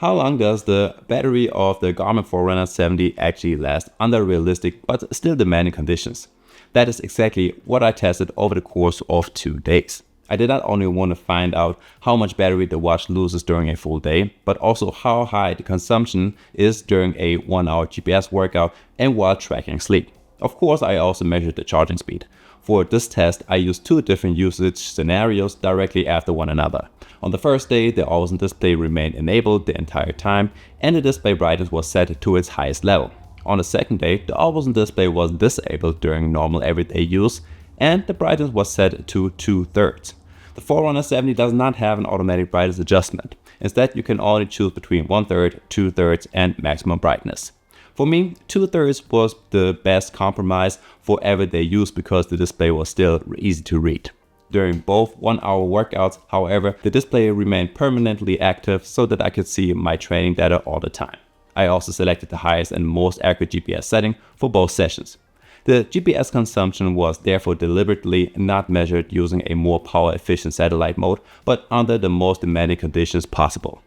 How long does the battery of the Garmin Forerunner 70 actually last under realistic but still demanding conditions? That is exactly what I tested over the course of 2 days. I did not only want to find out how much battery the watch loses during a full day, but also how high the consumption is during a 1-hour GPS workout and while tracking sleep. Of course, I also measured the charging speed. For this test, I used 2 different usage scenarios directly after one another. On the first day, the always-on display remained enabled the entire time, and the display brightness was set to its highest level. On the second day, the always-on display was disabled during normal everyday use, and the brightness was set to 2/3. The Forerunner 70 does not have an automatic brightness adjustment. Instead, you can only choose between 1/3, 2/3, and maximum brightness. For me, 2/3 was the best compromise for everyday use because the display was still easy to read. During both 1-hour workouts, however, the display remained permanently active so that I could see my training data all the time. I also selected the highest and most accurate GPS setting for both sessions. The GPS consumption was therefore deliberately not measured using a more power-efficient satellite mode, but under the most demanding conditions possible.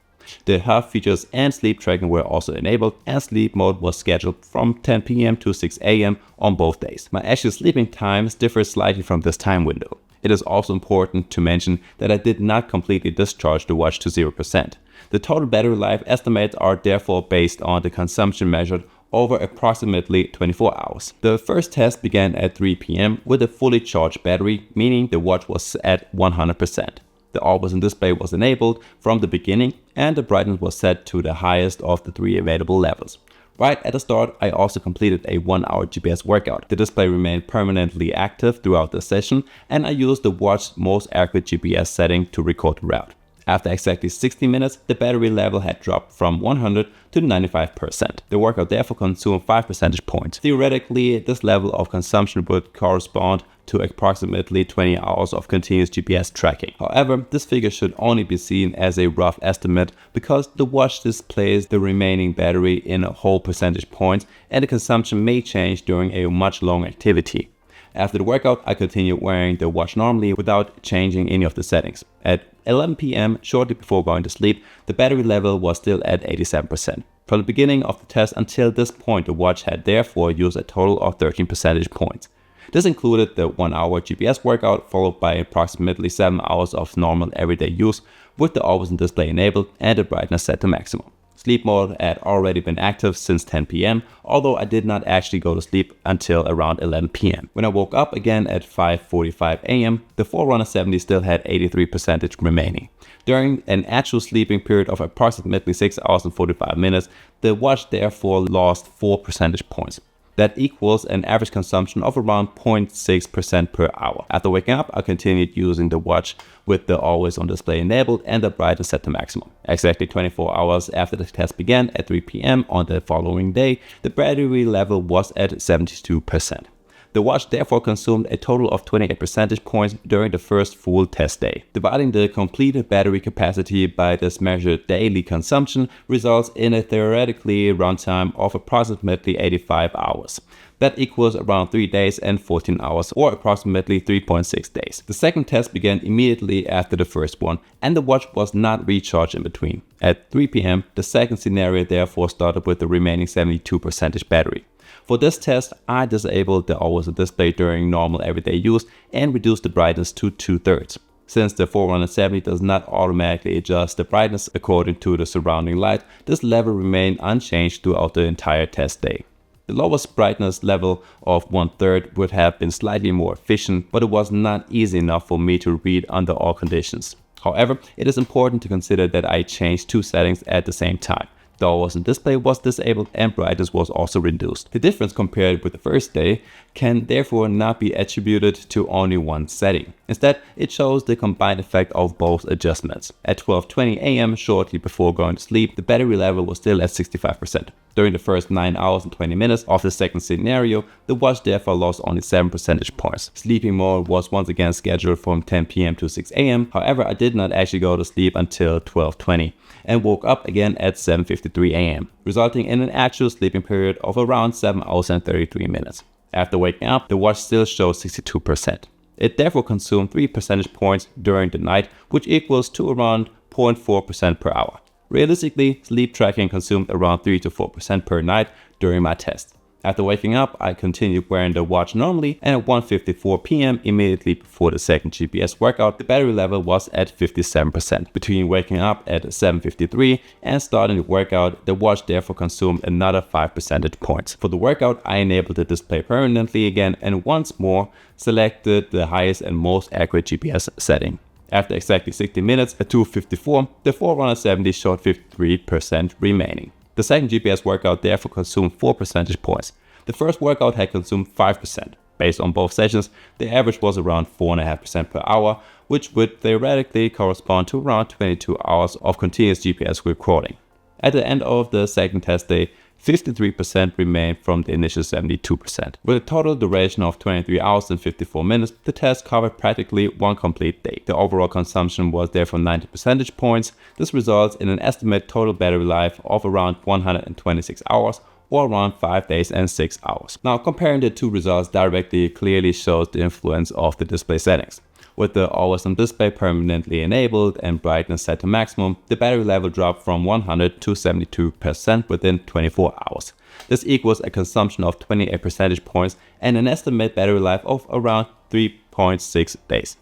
The health features and sleep tracking were also enabled, and sleep mode was scheduled from 10 p.m. to 6 a.m. on both days. My actual sleeping times differ slightly from this time window. It is also important to mention that I did not completely discharge the watch to 0%. The total battery life estimates are therefore based on the consumption measured over approximately 24 hours. The first test began at 3 p.m. with a fully charged battery, meaning the watch was at 100%. The always-on display was enabled from the beginning, and the brightness was set to the highest of the 3 available levels. Right at the start, I also completed a 1-hour GPS workout. The display remained permanently active throughout the session, and I used the watch's most accurate GPS setting to record the route. After exactly 60 minutes, the battery level had dropped from 100 to 95%. The workout therefore consumed 5 percentage points. Theoretically, this level of consumption would correspond to approximately 20 hours of continuous GPS tracking. However, this figure should only be seen as a rough estimate because the watch displays the remaining battery in whole percentage points, and the consumption may change during a much longer activity. After the workout, I continued wearing the watch normally without changing any of the settings. At 11 p.m., shortly before going to sleep, the battery level was still at 87%. From the beginning of the test until this point, the watch had therefore used a total of 13 percentage points. This included the 1-hour GPS workout followed by approximately 7 hours of normal everyday use with the always-on display enabled and the brightness set to maximum. Sleep mode had already been active since 10 p.m., although I did not actually go to sleep until around 11 p.m. When I woke up again at 5:45 a.m., the Forerunner 70 still had 83% remaining. During an actual sleeping period of approximately 6 hours and 45 minutes, the watch therefore lost 4 percentage points. That equals an average consumption of around 0.6% per hour. After waking up, I continued using the watch with the always-on display enabled and the brightness set to maximum. Exactly 24 hours after the test began at 3 p.m. on the following day, the battery level was at 72%. The watch therefore consumed a total of 28 percentage points during the first full test day. Dividing the completed battery capacity by this measured daily consumption results in a theoretically runtime of approximately 85 hours. That equals around 3 days and 14 hours, or approximately 3.6 days. The second test began immediately after the first one, and the watch was not recharged in between. At 3 p.m., the second scenario therefore started with the remaining 72% battery. For this test, I disabled the always-on display during normal everyday use and reduced the brightness to 2/3. Since the Forerunner 70 does not automatically adjust the brightness according to the surrounding light, this level remained unchanged throughout the entire test day. The lowest brightness level of 1/3 would have been slightly more efficient, but it was not easy enough for me to read under all conditions. However, it is important to consider that I changed 2 settings at the same time. The always-on display was disabled and brightness was also reduced. The difference compared with the first day can therefore not be attributed to only one setting. Instead, it shows the combined effect of both adjustments. At 12:20 a.m., shortly before going to sleep, the battery level was still at 65%. During the first 9 hours and 20 minutes of the second scenario, the watch therefore lost only 7 percentage points. Sleeping mode was once again scheduled from 10 p.m. to 6 a.m. However, I did not actually go to sleep until 12:20 and woke up again at 7:53 a.m., resulting in an actual sleeping period of around 7 hours and 33 minutes. After waking up, the watch still shows 62%. It therefore consumed 3 percentage points during the night, which equals to around 0.4% per hour. Realistically, sleep tracking consumed around 3 to 4% per night during my test. After waking up, I continued wearing the watch normally, and at 1:54 p.m. immediately before the second GPS workout, the battery level was at 57%. Between waking up at 7:53 and starting the workout, the watch therefore consumed another 5 percentage points. For the workout, I enabled the display permanently again and once more selected the highest and most accurate GPS setting. After exactly 60 minutes at 2:54, the Forerunner 70 showed 53% remaining. The second GPS workout therefore consumed 4 percentage points. The first workout had consumed 5%. Based on both sessions, the average was around 4.5% per hour, which would theoretically correspond to around 22 hours of continuous GPS recording. At the end of the second test day, 53% remained from the initial 72%. With a total duration of 23 hours and 54 minutes, the test covered practically one complete day. The overall consumption was therefore 90 percentage points. This results in an estimated total battery life of around 126 hours or around 5 days and 6 hours. Now, comparing the two results directly clearly shows the influence of the display settings. With the always-on display permanently enabled and brightness set to maximum, the battery level dropped from 100 to 72% within 24 hours. This equals a consumption of 28 percentage points and an estimated battery life of around 3.6 days.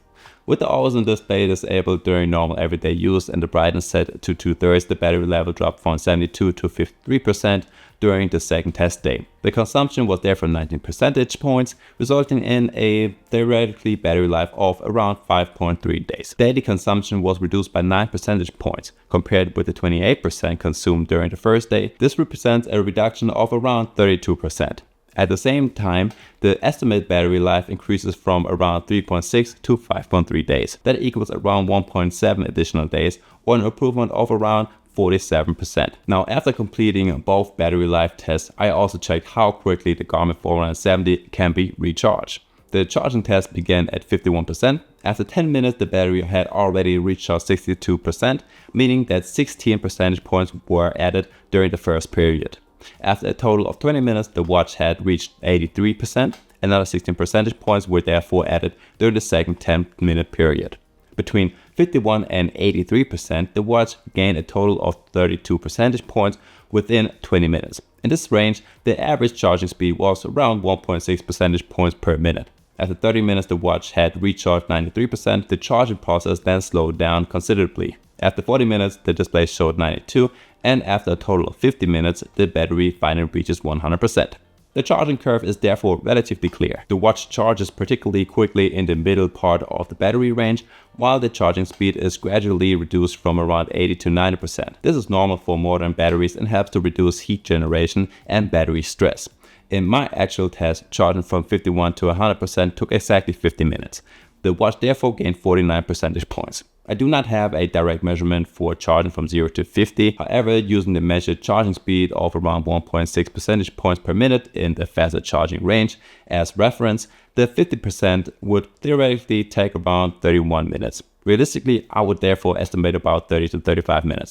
With the always-on display disabled during normal everyday use and the brightness set to 2/3, the battery level dropped from 72 to 53% during the second test day. The consumption was therefore 19 percentage points, resulting in a theoretically battery life of around 5.3 days. Daily consumption was reduced by 9 percentage points compared with the 28% consumed during the first day. This represents a reduction of around 32%. At the same time, the estimated battery life increases from around 3.6 to 5.3 days. That equals around 1.7 additional days, or an improvement of around 47%. Now, after completing both battery life tests, I also checked how quickly the Garmin Forerunner 70 can be recharged. The charging test began at 51%. After 10 minutes, the battery had already recharged 62%, meaning that 16 percentage points were added during the first period. After a total of 20 minutes, the watch had reached 83%. Another 16 percentage points were therefore added during the second 10-minute period. Between 51 and 83%, the watch gained a total of 32 percentage points within 20 minutes. In this range, the average charging speed was around 1.6 percentage points per minute. After 30 minutes, the watch had recharged 93%. The charging process then slowed down considerably. After 40 minutes, the display showed 92%, and after a total of 50 minutes, the battery finally reaches 100%. The charging curve is therefore relatively clear. The watch charges particularly quickly in the middle part of the battery range, while the charging speed is gradually reduced from around 80 to 90%. This is normal for modern batteries and helps to reduce heat generation and battery stress. In my actual test, charging from 51 to 100% took exactly 50 minutes. The watch therefore gained 49 percentage points. I do not have a direct measurement for charging from 0 to 50. However, using the measured charging speed of around 1.6 percentage points per minute in the faster charging range as reference, the 50% would theoretically take around 31 minutes. Realistically, I would therefore estimate about 30 to 35 minutes.